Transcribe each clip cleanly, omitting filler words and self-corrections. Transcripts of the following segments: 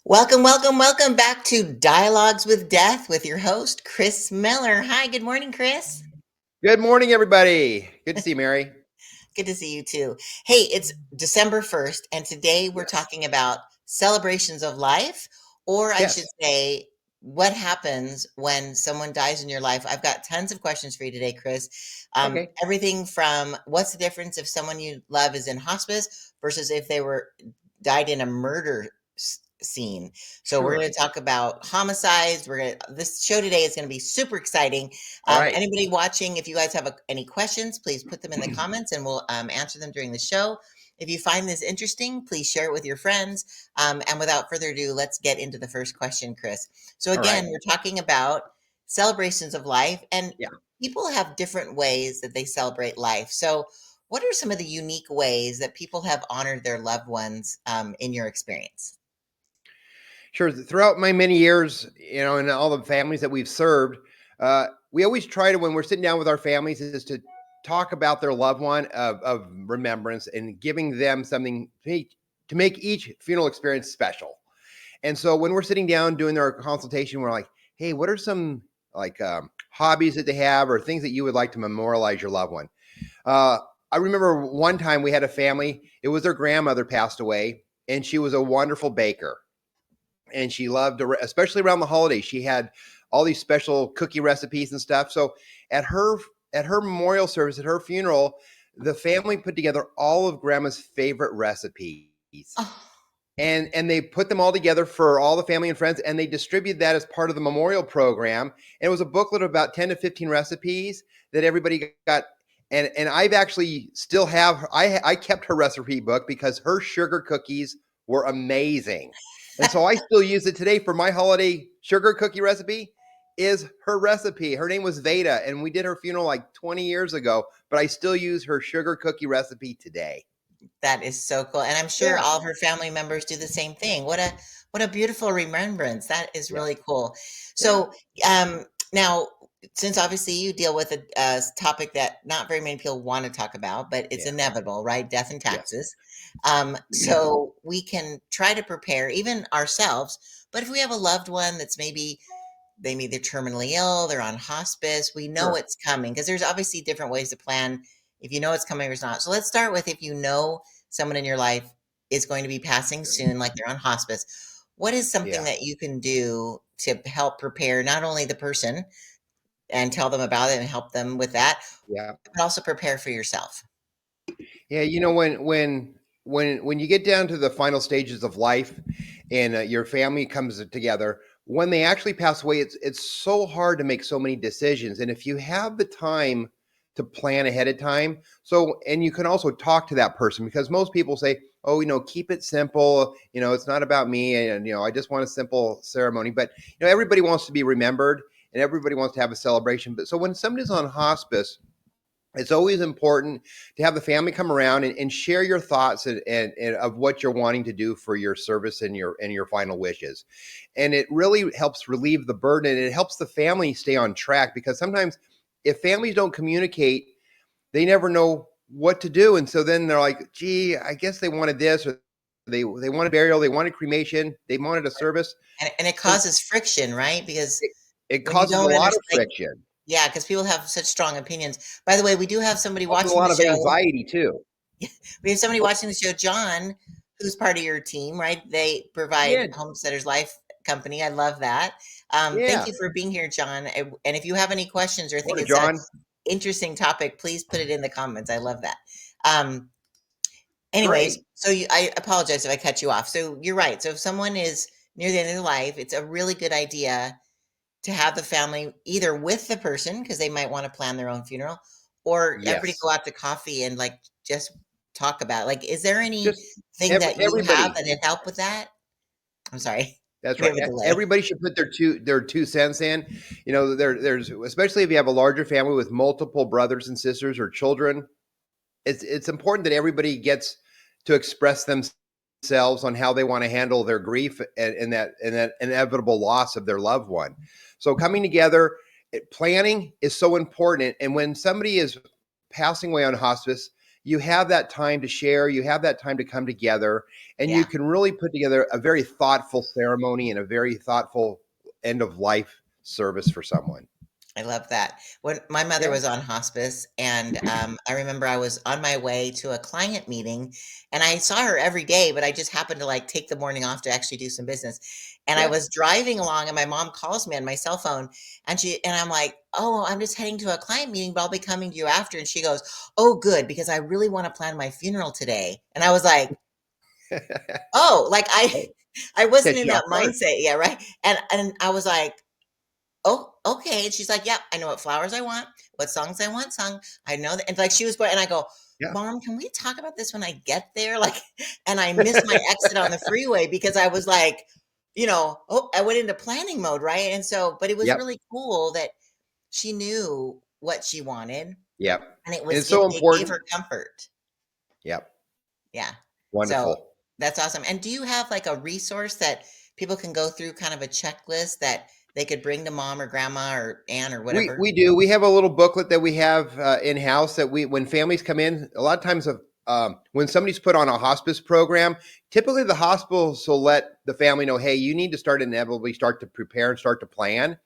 Welcome, welcome, welcome back to Dialogues with Death with your host, Chris Miller. Hi, good morning, Chris. Good morning, everybody. Good to see you, Mary. Good to see you too. Hey, it's December 1st, and today we're Yes. talking about celebrations of life, or I should Yes. say, what happens when someone dies in your life. I've got tons of questions for you today, Chris. Okay. Everything from what's the difference if someone you love is in hospice versus if they were died in a murder scene. So we're Sure. going to talk about homicides. This show today is going to be super exciting. All right. Anybody watching, if you guys have any questions, please put them in the comments and we'll answer them during the show. If you find this interesting, please share it with your friends. And without further ado, let's get into the first question, Chris. So All right. again, we're talking about celebrations of life, and Yeah. people have different ways that they celebrate life. So what are some of the unique ways that people have honored their loved ones in your experience? Sure. Throughout my many years, and all the families that we've served, we always try to, when we're sitting down with our families, is to talk about their loved one of remembrance and giving them something to make each funeral experience special. And so when we're sitting down doing our consultation, we're like, hey, what are some hobbies that they have or things that you would like to memorialize your loved one? Uh, I remember one time we had a family, it was their grandmother passed away, and she was a wonderful baker. And she loved, especially around the holidays, she had all these special cookie recipes and stuff. So at her at her memorial service, at her funeral, the family put together all of grandma's favorite recipes Oh, and they put them all together for all the family and friends, and they distributed that as part of the memorial program. And it was a booklet of about 10 to 15 recipes that everybody got. And I've actually still have, I kept her recipe book because her sugar cookies were amazing. And so I still use it today for my holiday sugar cookie recipe is her recipe. Her name was Veda, and we did her funeral like 20 years ago, but I still use her sugar cookie recipe today. that is so cool, and I'm sure Yeah. all of her family members do the same thing. What a beautiful remembrance. That is Yeah. really cool. Yeah. So, now, since obviously you deal with a topic that not very many people want to talk about, but it's Yeah. inevitable, right? Death and Yes. taxes. So we can try to prepare even ourselves, but if we have a loved one that's maybe they're terminally ill, they're on hospice, we know Sure. it's coming because there's obviously different ways to plan if you know it's coming or it's not. So let's start with if you know someone in your life is going to be passing soon, like they're on hospice. What is something Yeah. that you can do to help prepare not only the person and tell them about it and help them with that, Yeah. but also prepare for yourself? Yeah. When you get down to the final stages of life, and your family comes together, when they actually pass away, it's so hard to make so many decisions. And if you have the time to plan ahead of time, and you can also talk to that person, because most people say, oh, keep it simple. It's not about me, and I just want a simple ceremony. But everybody wants to be remembered, and everybody wants to have a celebration. But so when somebody's on hospice, it's always important to have the family come around and share your thoughts and of what you're wanting to do for your service and your final wishes. And it really helps relieve the burden, and it helps the family stay on track, because sometimes if families don't communicate, they never know what to do. And so then they're like, gee, I guess they wanted this, or they wanted burial, they wanted cremation, they wanted a service. And it And causes friction, right? Because it, it when you causes a don't lot of understand, friction, yeah, because people have such strong opinions. By the way, we do have somebody causes a watching the lot of show. anxiety too. We have somebody Oh, watching the show, John, who's part of your team, right? They provide yeah. Homesteaders Life Company. I love that. Thank Yeah. you for being here, John. And if you have any questions or think Morning, it's a John. interesting topic, please put it in the comments. I love that. Um, anyways, Great. I apologize if I cut you off. So you're right. So if someone is near the end of their life, it's a really good idea to have the family either with the person because they might want to plan their own funeral, or everybody Yes. go out to coffee and like just talk about it. Like, is there Just anything that you have everybody. that would help with that? I'm sorry. That's We right. have a delay. Everybody should put their two cents in. There's, especially if you have a larger family with multiple brothers and sisters or children, it's important that everybody gets to express themselves on how they want to handle their grief and that inevitable loss of their loved one. So coming together, planning is so important. And when somebody is passing away on hospice, you have that time to share, you have that time to come together, and you Yeah. can really put together a very thoughtful ceremony and a very thoughtful end of life service for someone. I love that. When my mother Yeah. was on hospice, and I remember I was on my way to a client meeting, and I saw her every day, but I just happened to like take the morning off to actually do some business. And I Yeah. was driving along, and my mom calls me on my cell phone, and I'm like, "Oh, I'm just heading to a client meeting, but I'll be coming to you after." And she goes, "Oh, good, because I really want to plan my funeral today." And I was like, "Oh, like I wasn't Catch in you off that guard. mindset, yeah, right." And I was like, "Oh, okay." And she's like, "Yep, I know what flowers I want, what songs I want sung. I know that." And like she was going, and I go, Yeah. "Mom, can we talk about this when I get there?" Like, and I missed my exit on the freeway because I was like, oh, I went into planning mode, right? And so, but it was Yep. really cool that she knew what she wanted, Yep. and And it's so it gave important. her comfort. Yep. Yeah. So Wonderful. that's awesome. And do you have like a resource that people can go through, kind of a checklist that they could bring to mom or grandma or aunt or whatever? We do. We have a little booklet that we have in house that we when families come in. A lot of times, when somebody's put on a hospice program, typically the hospitals will let the family know, "Hey, you need to start inevitably start to prepare and start to plan."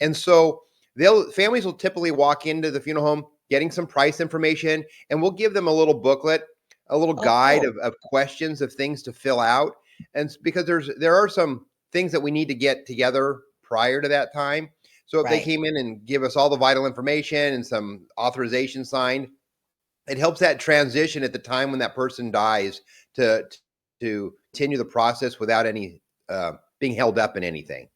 And so they'll families will typically walk into the funeral home getting some price information, and we'll give them a little booklet, a little Oh, guide cool. of questions of things to fill out. And because there are some things that we need to get together prior to that time. So if they Right. came in and give us all the vital information and some authorization signed, it helps that transition at the time when that person dies to to continue the process without any being held up in anything.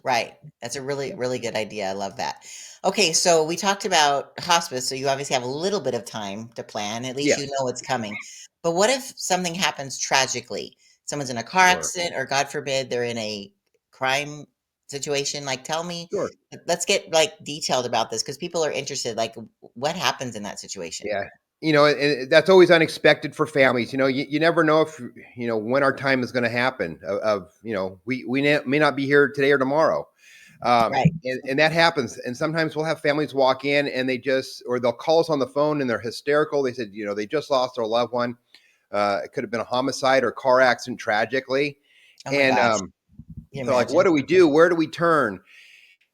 Right. That's a really, Yeah. really good idea. I love that. Okay, so we talked about hospice, so you obviously have a little bit of time to plan. At least you Yes. know it's coming. But what if something happens tragically? Someone's in a car Sure. accident, or God forbid, they're in a crime situation. Like, tell me, Sure. let's get like detailed about this because people are interested. Like, what happens in that situation? Yeah. And that's always unexpected for families. You never know if, when our time is going to happen we may not be here today or tomorrow. Right. And that happens. And sometimes we'll have families walk in and or they'll call us on the phone and they're hysterical. They said, they just lost their loved one. It could have been a homicide or car accident tragically. Oh my And gosh. Can you they're like, what imagine? do we do? Where do we turn?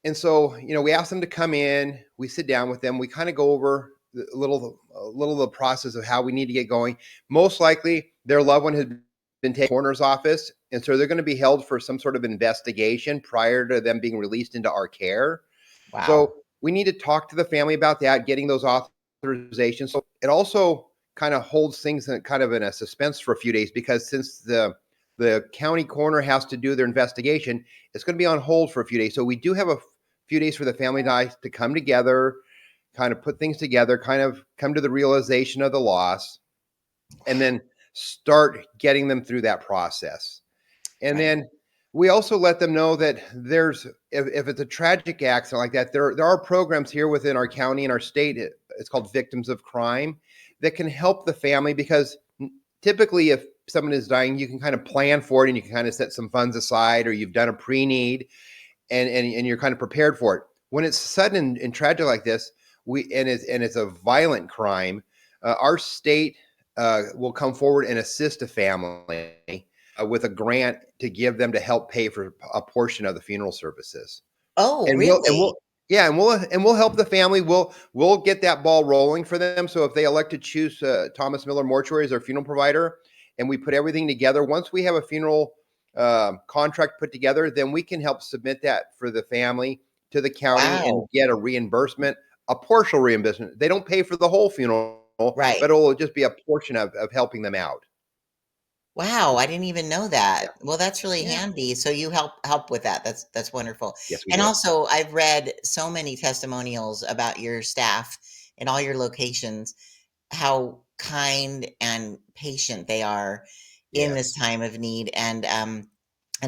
And so, we ask them to come in, we sit down with them, we kind of go over a little of the process of how we need to get going. Most likely, their loved one has been taken to the coroner's office, and so they're going to be held for some sort of investigation prior to them being released into our care. Wow. So we need to talk to the family about that, getting those authorizations. So it also kind of holds things in a suspense for a few days because since the county coroner has to do their investigation, it's going to be on hold for a few days. So we do have a few days for the family to come together, kind of put things together, kind of come to the realization of the loss, and then start getting them through that process. And Right. then we also let them know that if it's a tragic accident like that, there are programs here within our county and our state. It's called Victims of Crime that can help the family because typically if someone is dying, you can kind of plan for it and you can kind of set some funds aside or you've done a pre-need and you're kind of prepared for it. When it's sudden and tragic like this, it's a violent crime, our state will come forward and assist a family with a grant to give them to help pay for a portion of the funeral services. Oh, And really? we'll help the family. We'll get that ball rolling for them. So if they elect to choose Thomas Miller Mortuary as their funeral provider, and we put everything together, once we have a funeral contract put together, then we can help submit that for the family to the county and Wow. get a reimbursement, a partial reimbursement. They don't pay for the whole funeral, but Right. it'll just be a portion of helping them out. Wow, I didn't even know Yeah. that. Well, that's really Yeah. handy. So you help with that. That's wonderful. Yes, we And do. also, I've read so many testimonials about your staff in all your locations, how kind and patient they are in this Yes. time of need. And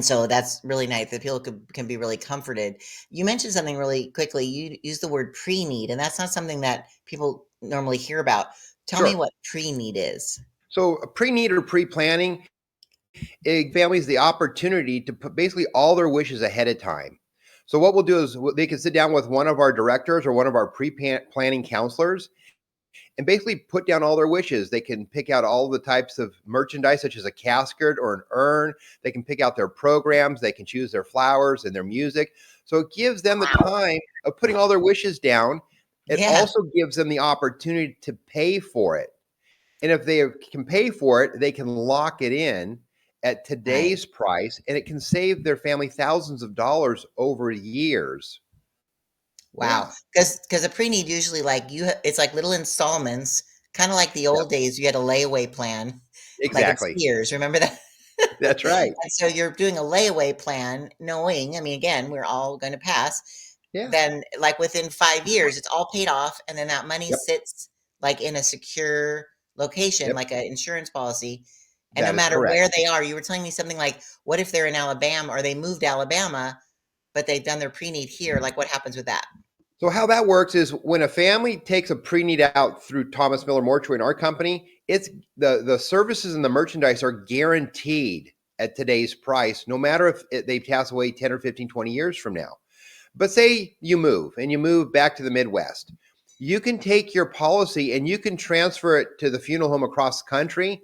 so that's really nice that people can be really comforted. You mentioned something really quickly. You used the word pre-need, and that's not something that people normally hear about. Tell me Sure. what pre-need is. So pre-need or pre-planning, it gives families the opportunity to put basically all their wishes ahead of time. So what we'll do is they can sit down with one of our directors or one of our pre-planning counselors, and basically put down all their wishes. They can pick out all the types of merchandise, such as a casket or an urn. They can pick out their programs. They can choose their flowers and their music. So it gives them the Wow. time of putting all their wishes down. It Yeah. also gives them the opportunity to pay for it. And if they can pay for it, they can lock it in at Right. today's price, and it can save their family thousands of dollars over years. Yeah, Wow. Because a pre-need usually like it's like little installments, kind of like the yep, old days. You had a layaway plan, like at exactly. Sears. Remember that? That's right. And so you're doing a layaway plan, knowing, I mean, again, we're all going to pass. Yeah, Then, like within 5 years, it's all paid off, and then that money yep, sits like in a secure location, yep. like an insurance policy. And no That is matter correct. where they are, you were telling me something like, what if they're in Alabama or they moved to Alabama, but they've done their pre-need here? Like, what happens with that? So how that works is when a family takes a pre-need out through Thomas Miller Mortuary in our company, it's the services and the merchandise are guaranteed at today's price, no matter if they pass away 10 or 15, 20 years from now. But say you move and you move back to the Midwest, you can take your policy and you can transfer it to the funeral home across the country,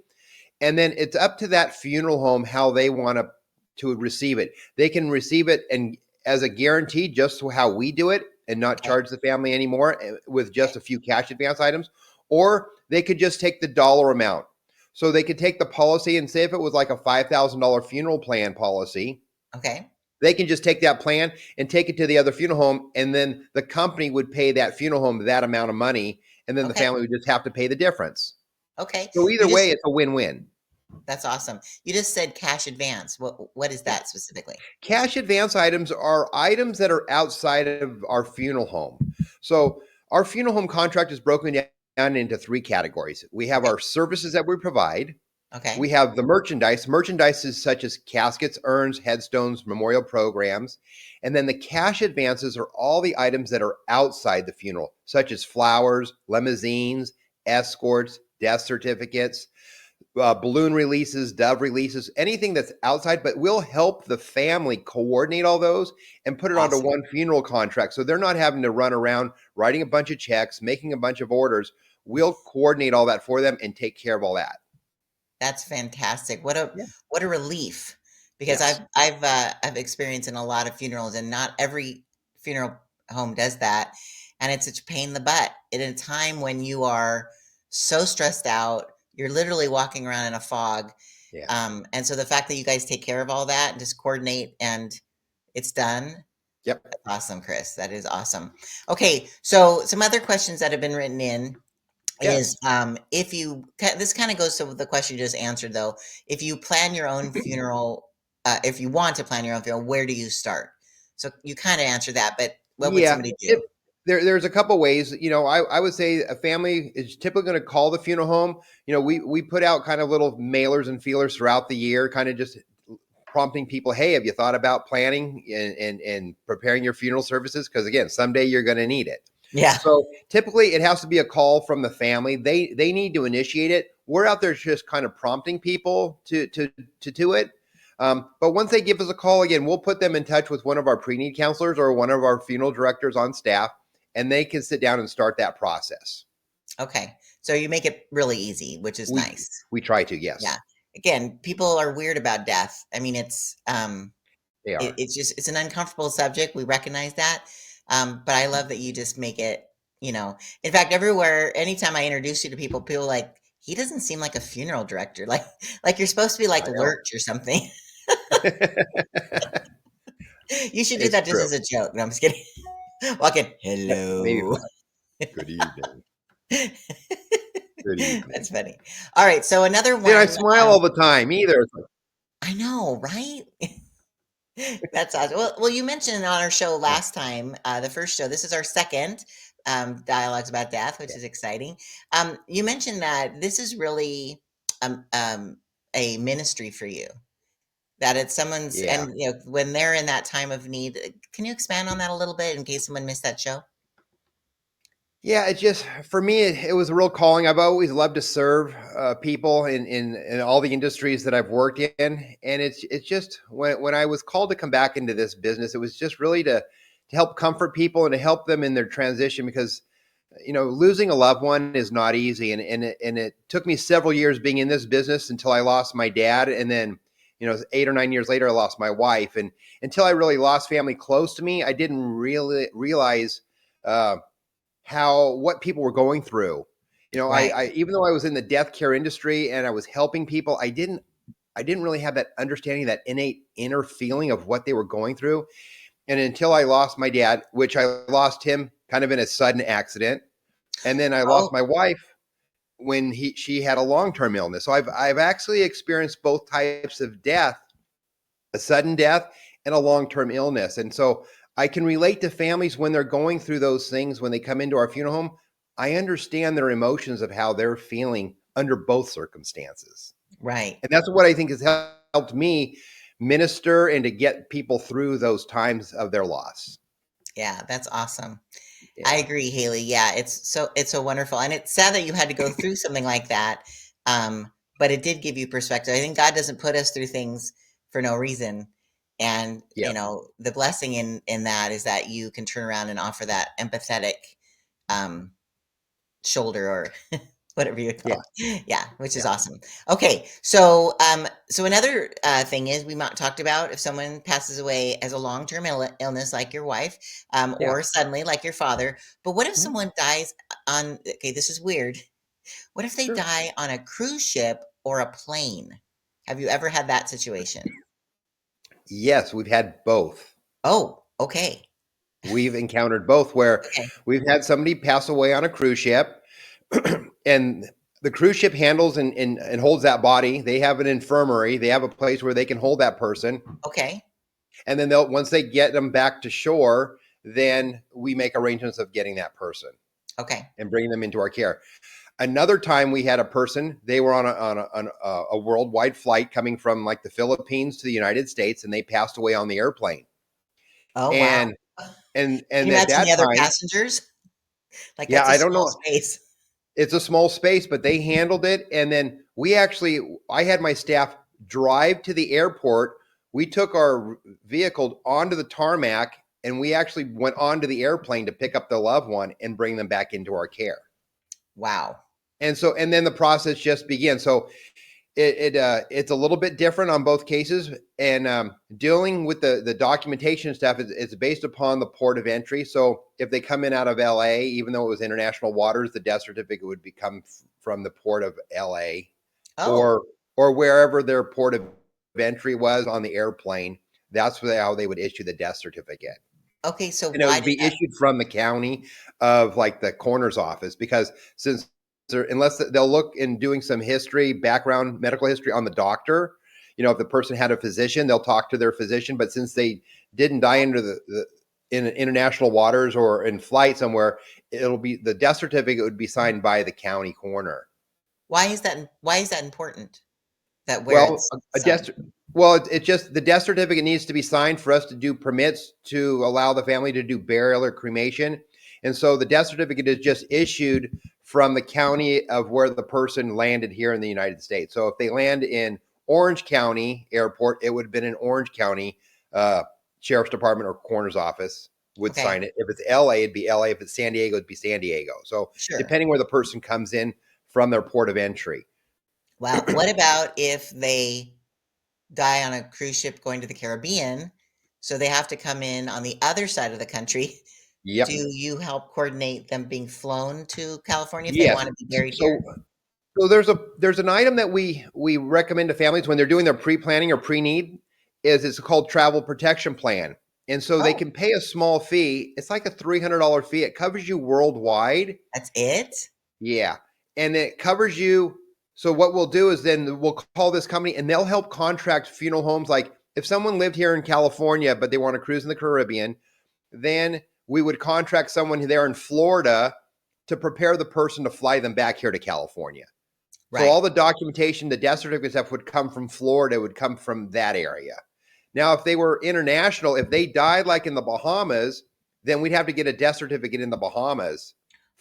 and then it's up to that funeral home how they want to receive it. They can receive it and as a guarantee, just how we do it, and not Okay. charge the family anymore with Okay. just a few cash advance items, or they could just take the dollar amount. So they could take the policy and say if it was like a $5,000 funeral plan policy, Okay. they can just take that plan and take it to the other funeral home, and then the company would pay that funeral home that amount of money, and then the Okay. family would just have to pay the difference. Okay. So You either way, just it's a win-win. That's awesome. You just said cash advance. What is Yeah. that specifically? Cash advance items are items that are outside of our funeral home. So our funeral home contract is broken down into three categories. We have Okay. our services that we provide. We Okay. have the merchandise. Merchandise is such as caskets, urns, headstones, memorial programs. And then the cash advances are all the items that are outside the funeral, such as flowers, limousines, escorts, death certificates, balloon releases, dove releases, anything that's outside, but we'll help the family coordinate all those and put it onto Awesome. one funeral contract. So they're not having to run around writing a bunch of checks, making a bunch of orders. We'll coordinate all that for them and take care of all that. That's fantastic. Yeah. What a relief. Because Yes. I've experienced in a lot of funerals, and not every funeral home does that. And it's such a pain in the butt in a time when you are so stressed out. You're literally walking around in a fog. Yeah. And so the fact that you guys take care of all that and just coordinate and it's done. Yep. Awesome, Chris. That is awesome. Okay, so some other questions that have been written in is Yes. if you this kind of goes to the question you just answered though. If you plan your own funeral, if you want to plan your own funeral, where do you start? So you kind of answered that, but what would Yeah. somebody do? There's a couple ways. I would say a family is typically going to call the funeral home. We put out kind of little mailers and feelers throughout the year, kind of just prompting people, hey, have you thought about planning and preparing your funeral services? Because again, someday you're going to need it. Yeah. So typically it has to be a call from the family. They need to initiate it. We're out there just kind of prompting people to do it. But once they give us a call, again, we'll put them in touch with one of our pre-need counselors or one of our funeral directors on staff, and they can sit down and start that process. Okay. So you make it really easy, which is We nice. we try to, Yeah. yes, Again, people are weird about death. I mean, they are. it's an uncomfortable subject. We recognize that. But I love that you just make it, in fact, everywhere, anytime I introduce you to people, people are like, he doesn't seem like a funeral director. Like you're supposed to be like I know. Lurch or something. You should do It's that just true. as a joke. No, I'm just kidding. Walk in. Maybe Hello. good evening. Good evening. That's funny. All right. So another And I one, smile all the time either. It's like, I know, right? That's awesome. Well, you mentioned on our show yeah, last time, the first show. This is our second dialogues about death, which yeah, is exciting. You mentioned that this is really um, um, a ministry for you. That it's someone's, yeah. and when they're in that time of need. Can you expand on that a little bit in case someone missed that show? Yeah, it just for me, it was a real calling. I've always loved to serve people in all the industries that I've worked in, and it's just when I was called to come back into this business, it was just really to help comfort people and to help them in their transition because losing a loved one is not easy, and it took me several years being in this business until I lost my dad, and then 8 or 9 years later I lost my wife, and until I really lost family close to me, I didn't really realize uh, how what people were going through. Right. I even though I was in the death care industry and I was helping people, I didn't really have that understanding, that innate inner feeling of what they were going through. And until I lost my dad, which I lost him kind of in a sudden accident, and then I Oh, lost my wife when she had a long-term illness. So I've actually experienced both types of death, a sudden death and a long-term illness. And so I can relate to families when they're going through those things when they come into our funeral home. I understand their emotions of how they're feeling under both circumstances. right. And that's what I think has helped me minister and to get people through those times of their loss. Yeah, that's awesome. I Yeah. agree, Haley. Yeah, it's so wonderful, and it's sad that you had to go through something like that. But it did give you perspective. I think God doesn't put us through things for no reason, and Yeah. the blessing in that is that you can turn around and offer that empathetic um, shoulder or whatever you Yeah. call it. Yeah, which is Yeah. awesome. Okay, so another thing is we talked about if someone passes away as a long-term illness like your wife, Yeah. or suddenly like your father. But what if Mhm. someone dies on? Okay, this is weird. What if they Sure. die on a cruise ship or a plane? Have you ever had that situation? Yes, we've had both. Oh, okay, We've encountered both where okay, we've had somebody pass away on a cruise ship, and the cruise ship handles and holds that body. They have an infirmary. They have a place where they can hold that person. okay, And then they'll once they get them back to shore, then we make arrangements of getting that person okay, and bringing them into our care. Another time we had a person, they were on a worldwide flight coming from like the Philippines to the United States, and they passed away on the airplane. oh, wow. And and Can and you at imagine the that other time, passengers? Like, yeah, that's a I don't small know. space. It's a small space, but they handled it. And then I had my staff drive to the airport. We took our vehicle onto the tarmac and we actually went onto the airplane to pick up the loved one and bring them back into our care. Wow. And then the process just began. So it's a little bit different on both cases, and dealing with the documentation stuff is based upon the port of entry. So if they come in out of LA, even though it was international waters, the death certificate would become from the port of LA, Oh, or wherever their port of entry was on the airplane. That's how they would issue the death certificate, okay, so and it why would did be that issued from the county of like the coroner's office, because since unless they'll look in doing some history, background medical history on the doctor, if the person had a physician, they'll talk to their physician. But since they didn't die into the in international waters or in flight somewhere, it'll be the death certificate would be signed by the county coroner. why is that important? That where Well, it's a death signed? well, it just the death certificate needs to be signed for us to do permits to allow the family to do burial or cremation. And so the death certificate is just issued from the county of where the person landed here in the United States. So if they land in Orange County Airport, it would have been in Orange County Sheriff's Department or Coroner's Office would sign Okay, it. If it's LA, it'd be LA. If it's San Diego, it'd be San Diego. So sure. depending where the person comes in from their port of entry. Well, what about if they die on a cruise ship going to the Caribbean, so they have to come in on the other side of the country? Do Yep. you help coordinate them being flown to California if they Yes. wanna be buried So here? so there's an item that we recommend to families when they're doing their pre-planning or pre-need, is it's called travel protection plan. And so they Oh, can pay a small fee. It's like a $300 fee. It covers you worldwide. that's it? Yeah. And it covers you. So what we'll do is then we'll call this company and they'll help contract funeral homes. Like if someone lived here in California, but they want to cruise in the Caribbean, then we would contract someone there in Florida to prepare the person to fly them back here to California. So Right. all the documentation, the death certificate stuff would come from Florida, would come from that area. Now, if they were international, if they died like in the Bahamas, then we'd have to get a death certificate in the Bahamas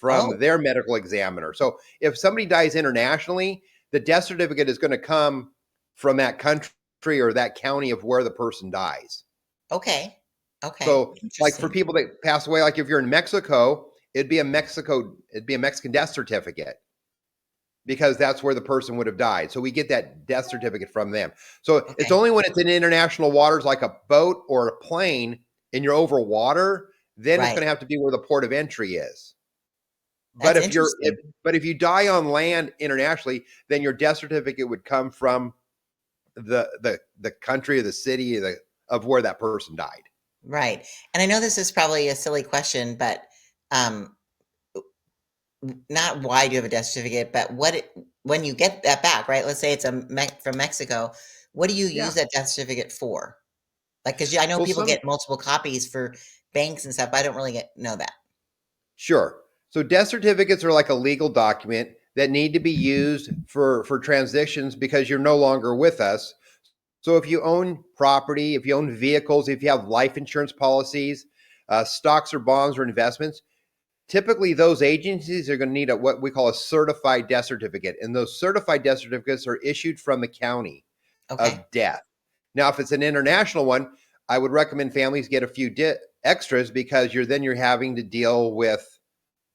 Oh, from their medical examiner. So if somebody dies internationally, the death certificate is going to come from that country or that county of where the person dies. okay. Okay, So, like for interesting. people that pass away, like if you're in Mexico It'd be a Mexican death certificate because that's where the person would have died. So we get that death certificate from them. So it's Okay. only when it's in international waters like a boat or a plane and you're over water, then it's going Right. to have to be where the port of entry is. But That's if you're if interesting. but if you die on land internationally, then your death certificate would come from the country or the city of where that person died. Right. And I know this is probably a silly question, but um, not why do you have a death certificate, but when you get that back, right? Let's say it's from Mexico. What do you Yeah. use that death certificate for? Like, because I know Well, people some get multiple copies for banks and stuff. But I don't really know that. Sure. So death certificates are like a legal document that need to be used for transitions because you're no longer with us. So if you own property, if you own vehicles, if you have life insurance policies, stocks or bonds or investments, typically those agencies are going to need what we call a certified death certificate. And those certified death certificates are issued from the county of Okay. death. Now, if it's an international one, I would recommend families get a few extras because you're having to deal with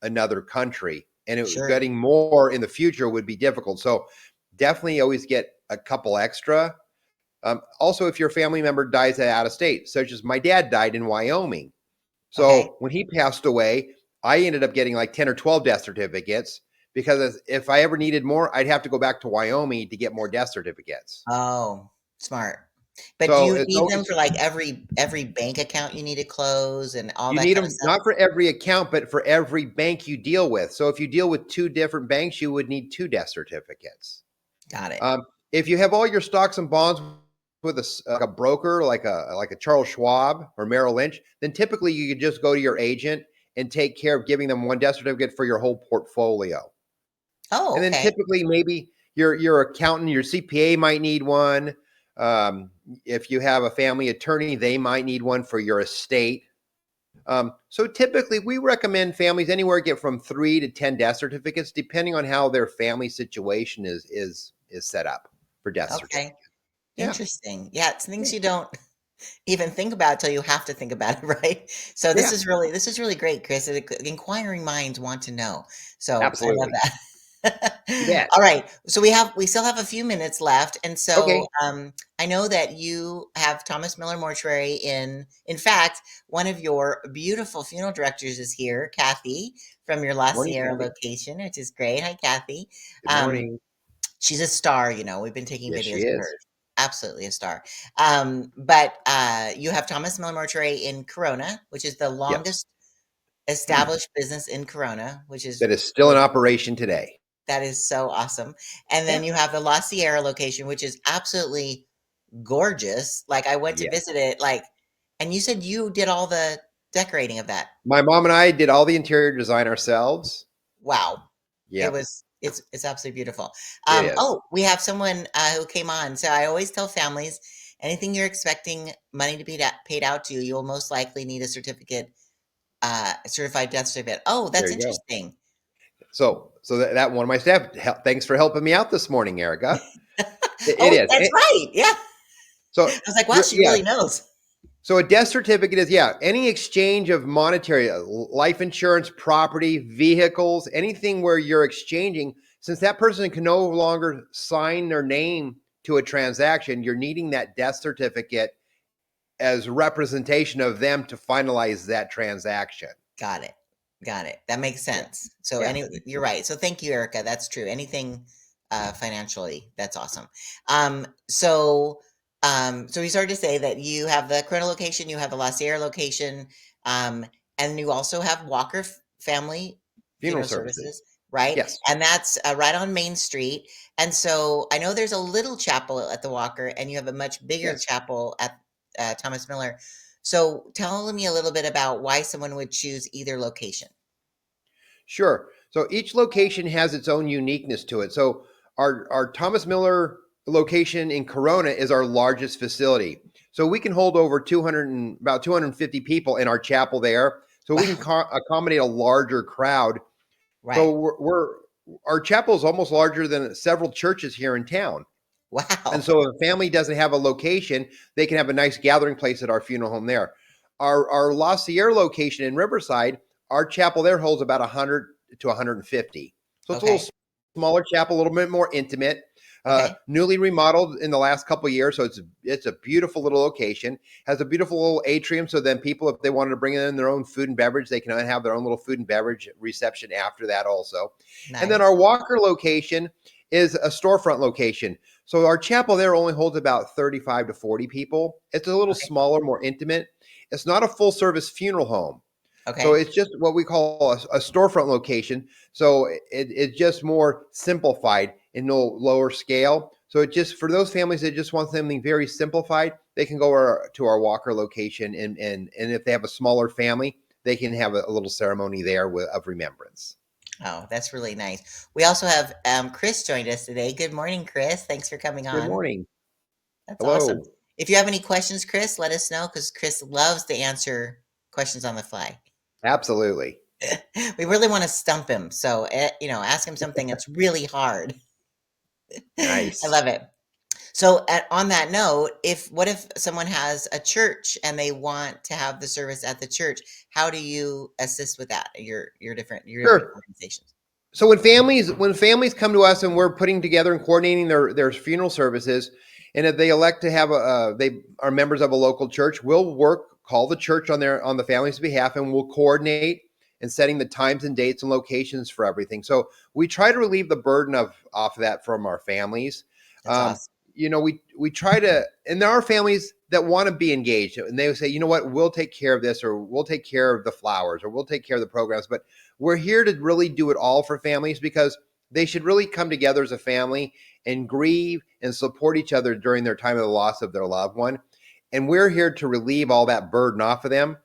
another country, and Sure. getting more in the future would be difficult. So definitely always get a couple extra. Also, if your family member dies out of state, such as my dad died in Wyoming. Okay. So when he passed away, I ended up getting like 10 or 12 death certificates because if I ever needed more, I'd have to go back to Wyoming to get more death certificates. Oh, smart. But do So you it's need them always for like every bank account you need to close and all you that need kind of them stuff? not for every account, but for every bank you deal with. So if you deal with two different banks, you would need two death certificates. Got it. If you have all your stocks and bonds with like a broker, like a Charles Schwab or Merrill Lynch, then typically you could just go to your agent and take care of giving them one death certificate for your whole portfolio. Oh, And then okay. typically maybe your accountant, your CPA might need one. If you have a family attorney, they might need one for your estate. So typically, we recommend families anywhere get from 3 to 10 death certificates, depending on how their family situation is set up for death Okay. certificate. Yeah, Interesting. Yeah, it's yeah, things you don't even think about till you have to think about it, right? So yeah, this is really great, Chris. Inquiring minds want to know. So I love absolutely. that. You bet. All right. So we still have a few minutes left, and so Okay, I know that you have Thomas Miller Mortuary in fact, one of your beautiful funeral directors is here, Kathy, from your La morning, Sierra Kathy. location, which is great. Hi, Kathy. Good Um, morning. She's a star, you know, we've been taking Yes, she videos of is. her. Absolutely a star. But you have Thomas Miller Mortuary in Corona, which is the Yes, longest established business in Corona, which is that is still in really operation today. that is so awesome. And Yeah. then you have the La Sierra location, which is absolutely gorgeous. Like I went to Yes. visit it, like, and you said you did all the decorating of that. My mom and I did all the interior design ourselves. Wow. Yep, It's absolutely beautiful. it is. Oh, we have someone who came on. So I always tell families anything you're expecting money to be paid out to, you'll most likely need a certificate, certified death certificate. Oh, There that's you go. interesting. So that one of my staff. Thanks for helping me out this morning, Erica. It Oh, is. that's right. Yeah. I So was like, wow, you're she yeah. really knows. So a death certificate is any exchange of monetary, life insurance, property, vehicles, anything where you're exchanging. Since that person can no longer sign their name to a transaction, you're needing that death certificate as representation of them to finalize that transaction. Got it. Got it. That makes Yeah, sense. So yeah, you're right. So thank you, Erica. That's true. Anything financially, that's awesome. So so we started to say that you have the Corona location, you have the La Sierra location, um, and you also have Walker Family funeral Funeral services. Services, right? Yes, And that's right on Main Street. And so I know there's a little chapel at the Walker, and you have a much bigger yes. chapel at Thomas Miller. So tell me a little bit about why someone would choose either location. Sure. So each location has its own uniqueness to it. So our Thomas Miller location in Corona is our largest facility. So we can hold over 200 and about 250 people in our chapel there. So we can Wow. accommodate a larger crowd. So Right. our chapel is almost larger than several churches here in town. And Wow. so if a family doesn't have a location, they can have a nice gathering place at our funeral home there. Our La Sierra location in Riverside, our chapel there holds about 100 to 150. So it's a little Okay. smaller chapel, a little bit more intimate. Okay. Newly remodeled in the last couple of years, so it's a beautiful little location. Has a beautiful little atrium, so then people, if they wanted to bring in their own food and beverage, they can have their own little food and beverage reception after that also. And then Nice. our Walker location is a storefront location. So our chapel there only holds about 35 to 40 people. It's a little Okay. smaller, more intimate. It's not a full service funeral home. So Okay. it's just what we call a storefront location. So it's just more simplified and no lower scale. So it just, for those families that just want something very simplified, they can go to our Walker location, and if they have a smaller family, they can have a little ceremony there of remembrance. Oh, that's really nice. We also have Chris joined us today. Good morning, Chris. Thanks for coming Good on. morning. That's awesome. Hello. If you have any questions, Chris, let us know because Chris loves to answer questions on the fly. Absolutely. We really want to stump him. So, ask him something that's really hard. I Nice. love it. So, on that note, what if someone has a church and they want to have the service at the church? How do you assist with that? Your different Sure. organizations. So when families come to us and we're putting together and coordinating their funeral services, and if they elect to have they are members of a local church, we'll call the church on the family's behalf, and we'll coordinate and setting the times and dates and locations for everything. So we try to relieve the burden of off of that from our families. That's Um, awesome. we try to, and there are families that want to be engaged, and they would say, you know what, we'll take care of this, or we'll take care of the flowers, or we'll take care of the programs, but we're here to really do it all for families, because they should really come together as a family and grieve and support each other during their time of the loss of their loved one. And we're here to relieve all that burden off of them.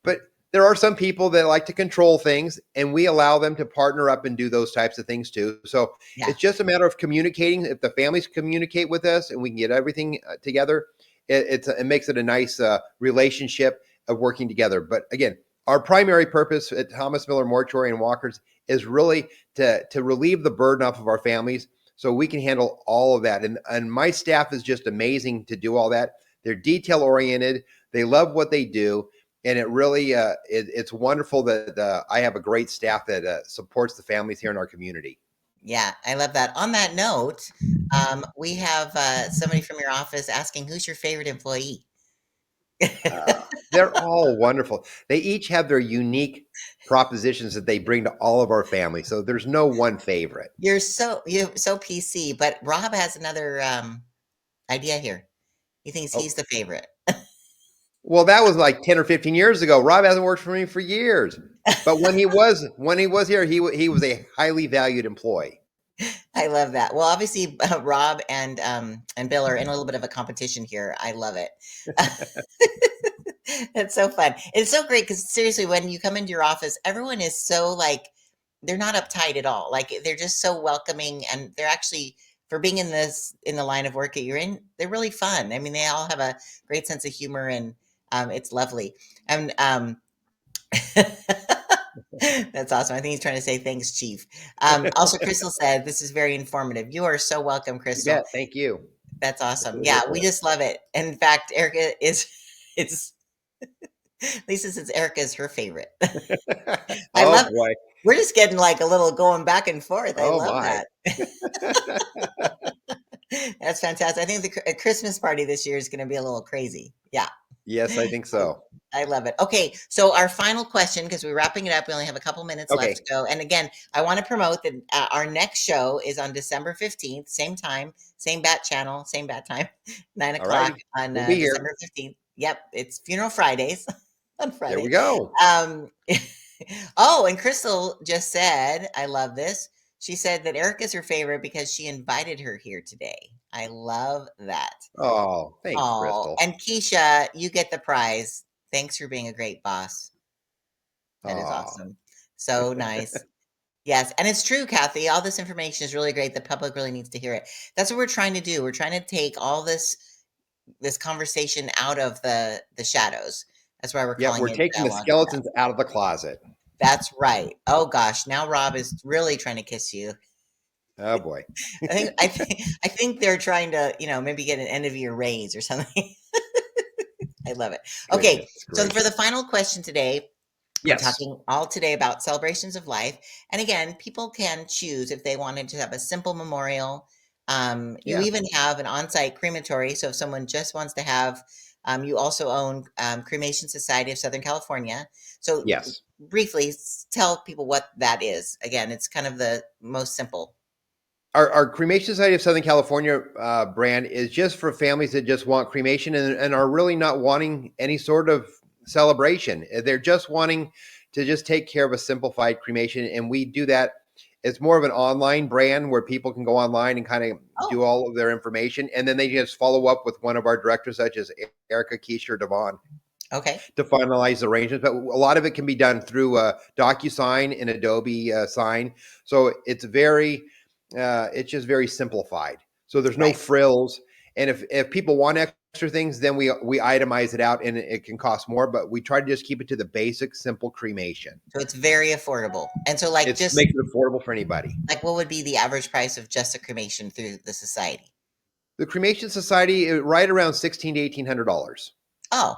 But there are some people that like to control things, and we allow them to partner up and do those types of things too. So Yeah. it's just a matter of communicating. If the families communicate with us and we can get everything together, it makes it a nice relationship of working together. But again, our primary purpose at Thomas Miller Mortuary and Walkers is really to relieve the burden off of our families, so we can handle all of that. And my staff is just amazing to do all that. They're detail oriented. They love what they do, and it really it's wonderful that I have a great staff that supports the families here in our community. Yeah, I love that. On that note, we have somebody from your office asking who's your favorite employee? They're all wonderful. They each have their unique propositions that they bring to all of our families. So there's no one favorite. You're so PC, but Rob has another idea here. He thinks Oh, he's the favorite. well, that was like 10 or 15 years ago. Rob hasn't worked for me for years. But when he was here, he was a highly valued employee. I love that. Well, obviously, Rob and Bill are in a little bit of a competition here. I love it. It's so fun. It's so great because seriously, when you come into your office, everyone is so like they're not uptight at all. Like they're just so welcoming, and they're actually for being in the line of work that you're in, they're really fun. I mean, they all have a great sense of humor, and it's lovely. And that's awesome. I think he's trying to say thanks, Chief. Also, Crystal said this is very informative. You are so welcome, You Crystal. bet. Thank you. That's That's awesome. what we're Yeah, here we for. just love it. In fact, Erica is it's Lisa says Erica is her favorite. I Oh love boy. we're just getting like a little going back and forth. I Oh love my. that. That's fantastic. I think the Christmas party this year is going to be a little crazy. Yeah. Yes, I think so. I love it. Okay, so our final question, because we're wrapping it up, we only have a couple minutes left Okay. to go. And again, I want to promote that our next show is on December 15th, same time, same bat channel, same bat time, 9 All o'clock righty. on We'll be here. December 15th. Yep, it's Funeral Fridays on There we Friday. go. Um, oh, and Crystal just said, I love this. She said that Erica's her favorite because she invited her here today. I love that. Oh, thanks, Oh, Crystal. and Keisha, you get the prize. Thanks for being a great boss. That is Oh, awesome. So nice. Yes, and it's true, Kathy. All this information is really great. The public really needs to hear it. That's what we're trying to do. We're trying to take all this conversation out of the shadows. That's why we're yep. calling We're it taking the dialogue in skeletons out of the closet. That's right. Oh gosh, now Rob is really trying to kiss you. Oh boy. I think they're trying to, maybe get an end of year raise or something. I love it. Okay, Goodness so for the gracious. final question today, We're Yes. talking all today about celebrations of life. And again, people can choose if they wanted to have a simple memorial. You Yeah. even have an on-site crematory. So if someone just wants to have, you also own Cremation Society of Southern California. So Yes. briefly tell people what that is. Again, it's kind of the most simple. Our Cremation Society of Southern California brand is just for families that just want cremation and are really not wanting any sort of celebration. They're just wanting to just take care of a simplified cremation. And we do that. It's more of an online brand where people can go online and kind of do Oh, all of their information. And then they just follow up with one of our directors, such as Erica, Keisha, or Devon, okay. to finalize the arrangements. But a lot of it can be done through DocuSign and Adobe Sign. So it's just very simplified. So there's no Right. frills. And if people want extra things, then we itemize it out and it can cost more. But we try to just keep it to the basic, simple cremation. So it's very affordable. And so like It just makes it affordable for anybody. like what would be the average price of just a cremation through the society? The Cremation Society, right around $1,600 to $1,800. Oh,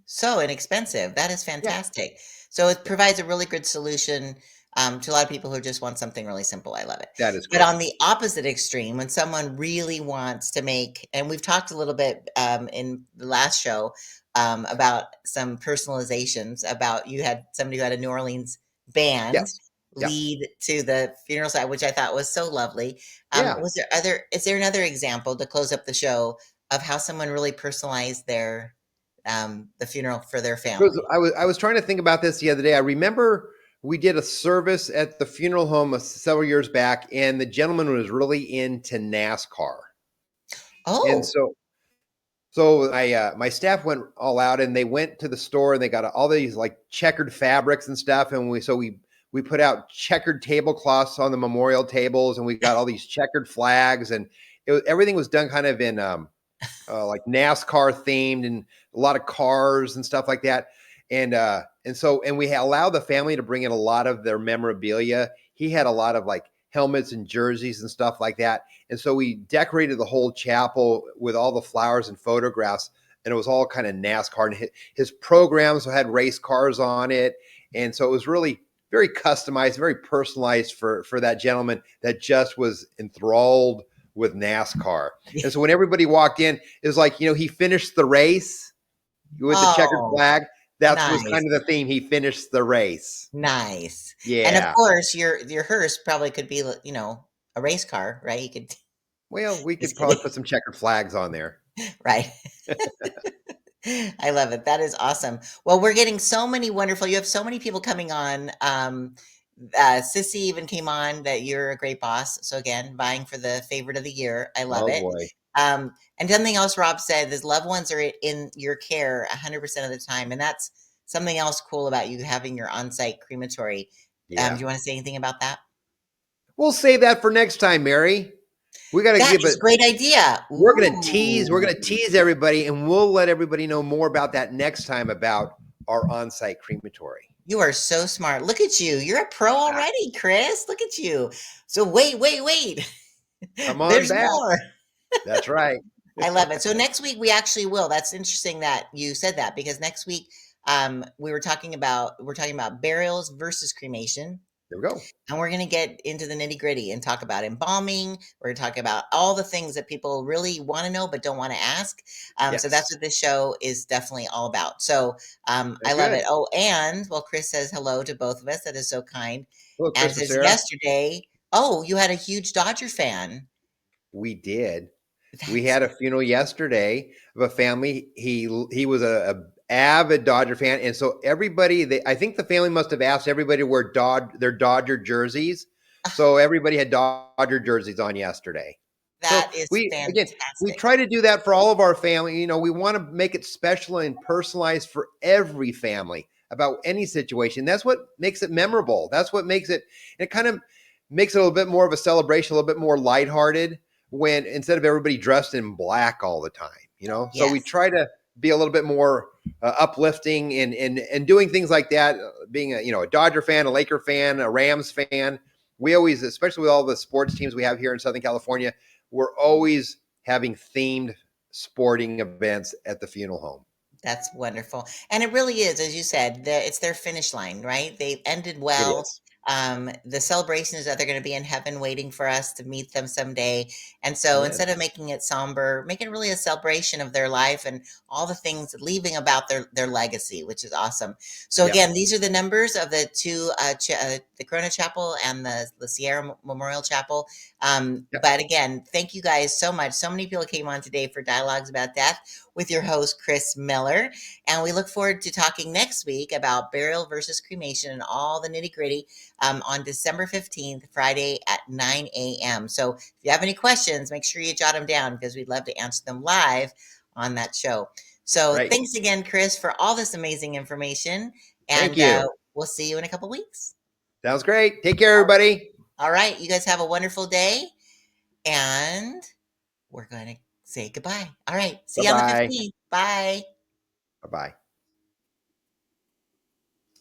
so inexpensive. That is Yeah, fantastic. So it yeah, provides a really good solution to a lot of people who just want something really simple. I love it. that is But on correct. the opposite extreme, when someone really wants to make, and we've talked a little bit in the last show about some personalizations, about you had somebody who had a New Orleans band Yes. Yeah. lead to the funeral side, which I thought was so lovely. Yeah. Is there another example to close up the show of how someone really personalized the funeral for their Because family? I was trying to think about this the other day. I remember we did a service at the funeral home several years back, and the gentleman was really into NASCAR. And Oh, so my staff went all out, and they went to the store, and they got all these like checkered fabrics and stuff, and we put out checkered tablecloths on the memorial tables, and we got all these checkered flags, and everything was done kind of in like NASCAR themed and a lot of cars and stuff like that. And we allowed the family to bring in a lot of their memorabilia. He had a lot of like helmets and jerseys and stuff like that. And so we decorated the whole chapel with all the flowers and photographs, and it was all kind of NASCAR. And his programs had race cars on it, and so it was really very customized, very personalized for that gentleman that just was enthralled with NASCAR. And so when everybody walked in, it was like, he finished the race with the checkered oh, flag. That was nice, kind of the theme. He finished the race. nice. And of Yeah. course, your hearse probably could be, a race car, right? You could Well, we just could probably kidding, put some checkered flags on there. right? I love it. That is awesome. Well, we're getting so many wonderful you have so many people coming on. Sissy even came on that you're a great boss. So again, vying for the favorite of the year. I love Oh it. boy. And something else Rob said is loved ones are in your care 100% of the time. And that's something else cool about you having your on-site crematory. Do Yeah. you want to say anything about that? We'll save that for next time, Mary. We got to That give is it. a great idea. We're gonna tease everybody, and we'll let everybody know more about that next time about our on-site crematory. You are so smart. Look at you. You're a pro already, Chris. Look at you. So wait. Come on There's back. more. That's right. I love it. So next week we actually will. That's interesting that you said that because next week we're talking about burials versus cremation. There we go. And we're going to get into the nitty gritty and talk about embalming. We're going to talk about all the things that people really want to know but don't want to ask. So that's Yes. what this show is definitely all about. So I love Good. it. Oh, and well, Chris says hello to both of us. That is so kind. Hello, And Chris and says Sarah. yesterday, oh, you had a huge Dodger fan. We did. We That's had a funeral yesterday of a family. He was a avid Dodger fan, and so I think the family must have asked everybody to wear their Dodger jerseys. So everybody had Dodger jerseys on yesterday. So that is we fantastic. try to do that for all of our family. We want to make it special and personalized for every family about any situation. That's what makes it memorable. That's what makes it. It kind of makes it a little bit more of a celebration, a little bit more lighthearted when instead of everybody dressed in black all the time. So we Yes. try to be a little bit more uplifting and doing things like that. Being a Dodger fan, a Laker fan, a Rams fan. We always, especially with all the sports teams we have here in Southern California, we're always having themed sporting events at the funeral home. That's wonderful. And it really is, as you said, it's their finish line, right? They ended It well. is. The celebration is that they're going to be in heaven waiting for us to meet them someday. And so Yes. instead of making it somber, make it really a celebration of their life and all the things leaving about their legacy, which is awesome. So Yep. again, these are the numbers of the two, the Corona Chapel and the Sierra Memorial Chapel. Yep. But again, thank you guys so much. So many people came on today for Dialogues About Death with your host, Chris Miller. And we look forward to talking next week about burial versus cremation and all the nitty gritty on December 15th, Friday at 9 a.m. So if you have any questions, make sure you jot them down because we'd love to answer them live on that show. So Right. thanks again, Chris, for all this amazing information. Thank And you. we'll see you in a couple weeks. Sounds great. Take care, everybody. All right. You guys have a wonderful day. And we're going to say goodbye. All right. See Bye you on the bye. 15th. Bye. Bye bye.